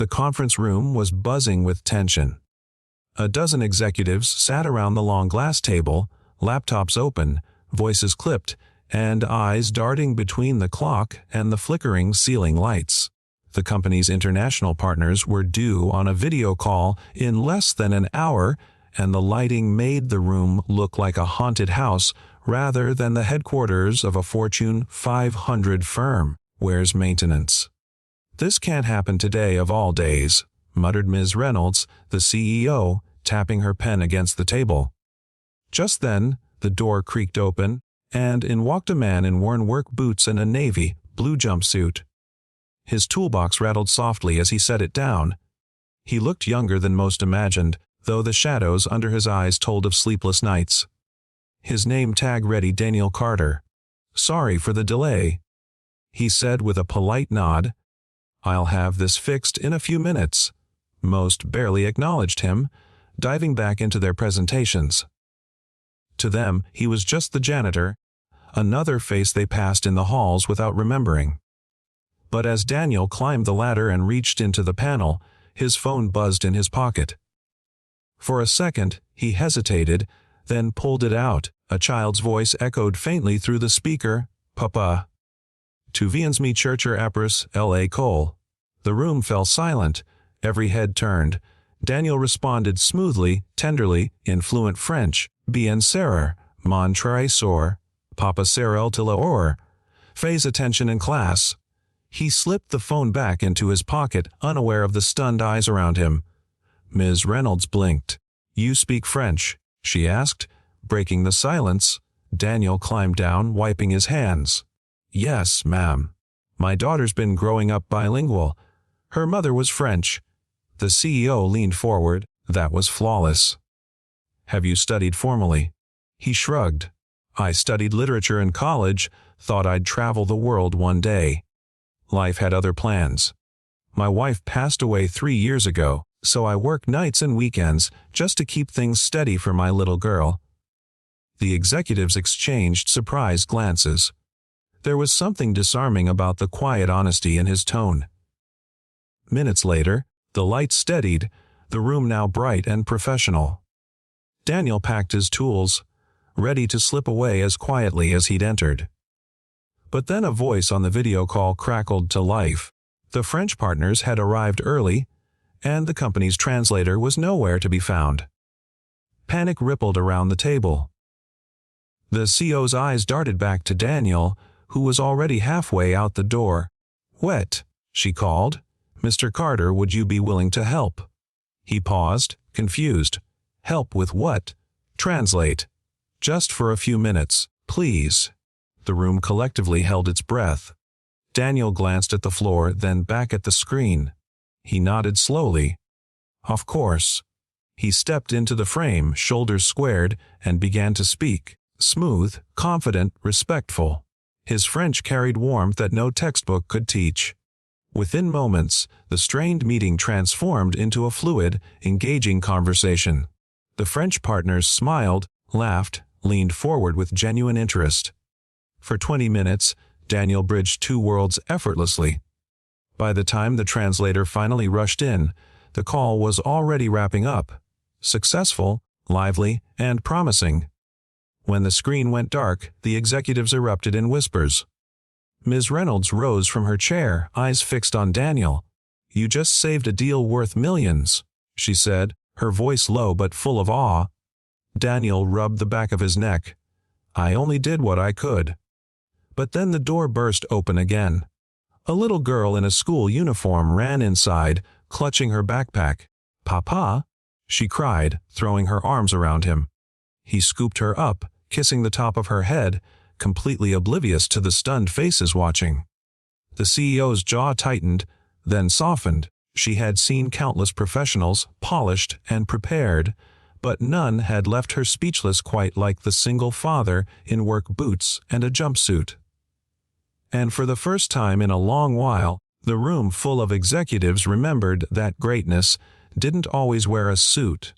The conference room was buzzing with tension. A dozen executives sat around the long glass table, laptops open, voices clipped, and eyes darting between the clock and the flickering ceiling lights. The company's international partners were due on a video call in less than an hour, and the lighting made the room look like a haunted house rather than the headquarters of a Fortune 500 firm. Where's maintenance? "This can't happen today of all days," muttered Ms. Reynolds, the CEO, tapping her pen against the table. Just then, the door creaked open, and in walked a man in worn work boots and a navy blue jumpsuit. His toolbox rattled softly as he set it down. He looked younger than most imagined, though the shadows under his eyes told of sleepless nights. His name tag ready Daniel Carter. "Sorry for the delay," he said with a polite nod. "I'll have this fixed in a few minutes." Most barely acknowledged him, diving back into their presentations. To them, he was just the janitor, another face they passed in the halls without remembering. But as Daniel climbed the ladder and reached into the panel, his phone buzzed in his pocket. For a second, he hesitated, then pulled it out. A child's voice echoed faintly through the speaker, "Papa. Tu viens me chercher après l'école." The room fell silent. Every head turned. Daniel responded smoothly, tenderly, in fluent French. "Bien sûr, mon trésor. Papa sera tout à l'heure. Fais attention in class." He slipped the phone back into his pocket, unaware of the stunned eyes around him. Ms. Reynolds blinked. "You speak French?" she asked, breaking the silence. Daniel climbed down, wiping his hands. "Yes, ma'am. My daughter's been growing up bilingual. Her mother was French." The CEO leaned forward. That was flawless. "Have you studied formally?" He shrugged. "I studied literature in college, thought I'd travel the world one day. Life had other plans. My wife passed away 3 years ago, so I work nights and weekends just to keep things steady for my little girl." The executives exchanged surprised glances. There was something disarming about the quiet honesty in his tone. Minutes later, the lights steadied, the room now bright and professional. Daniel packed his tools, ready to slip away as quietly as he'd entered. But then a voice on the video call crackled to life. The French partners had arrived early, and the company's translator was nowhere to be found. Panic rippled around the table. The CEO's eyes darted back to Daniel, who was already halfway out the door. "Wet," she called. "Mr. Carter, would you be willing to help?" He paused, confused. "Help with what?" "Translate. Just for a few minutes, please." The room collectively held its breath. Daniel glanced at the floor, then back at the screen. He nodded slowly. "Of course." He stepped into the frame, shoulders squared, and began to speak. Smooth, confident, respectful. His French carried warmth that no textbook could teach. Within moments, the strained meeting transformed into a fluid, engaging conversation. The French partners smiled, laughed, leaned forward with genuine interest. For 20 minutes, Daniel bridged two worlds effortlessly. By the time the translator finally rushed in, the call was already wrapping up. Successful, lively, and promising. When the screen went dark, the executives erupted in whispers. Ms. Reynolds rose from her chair, eyes fixed on Daniel. "You just saved a deal worth millions," she said, her voice low but full of awe. Daniel rubbed the back of his neck. "I only did what I could." But then the door burst open again. A little girl in a school uniform ran inside, clutching her backpack. "Papa?" she cried, throwing her arms around him. He scooped her up, kissing the top of her head, completely oblivious to the stunned faces watching. The CEO's jaw tightened, then softened. She had seen countless professionals, polished and prepared, but none had left her speechless quite like the single father in work boots and a jumpsuit. And for the first time in a long while, the room full of executives remembered that greatness didn't always wear a suit.